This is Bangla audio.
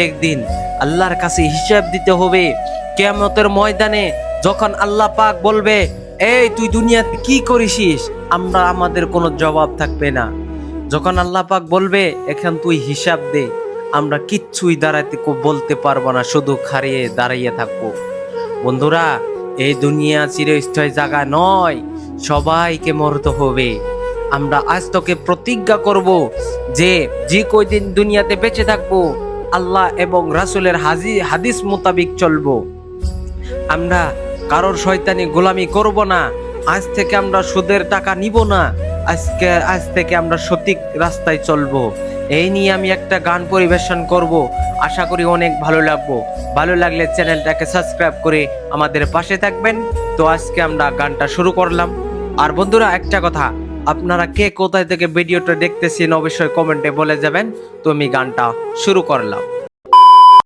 একদিন আল্লাহর কাছে হিসাব দিতে হবে। কিয়ামতের ময়দানে যখন আল্লাহ পাক বলবে, এই তুই দুনিয়াতে কি করেছিস, আমাদের কোনো জবাব থাকবে না। যখন আল্লাহ পাক বলবে এখন তুই হিসাব দে, আমরা কিচ্ছুই বলতে পারবো না, শুধু দাঁড়িয়ে থাকবো। বন্ধুরা, এই দুনিয়া চিরস্থায়ী জায়গা নয়, সবাইকে মরতে হবে। আমরা আজ তোকে প্রতিজ্ঞা করব যে যে কয়দিন দুনিয়াতে বেঁচে থাকবো আল্লাহ এবং রাসূলের হাদিস মোতাবিক চলবো। আমরা কারোর শয়তানি গোলামি করব না। আজ থেকে আমরা সুদের টাকা নিব না। আজ থেকে আমরা সঠিক রাস্তায় চলবো। এই নিয়ে আমি একটা গান পরিবেশন করব, আশা করি অনেক ভালো ভালো লাগলে চ্যানেলটাকে সাবস্ক্রাইব করে আমাদের পাশে থাকবেন। তো আজকে আমরা গানটা শুরু করলাম। আর বন্ধুরা, একটা কথা, আপনারা কে কোথায় থেকে ভিডিওটা দেখতেছেন অবশ্যই কমেন্টে বলে যাবেন। তো আমি গানটা শুরু করলাম।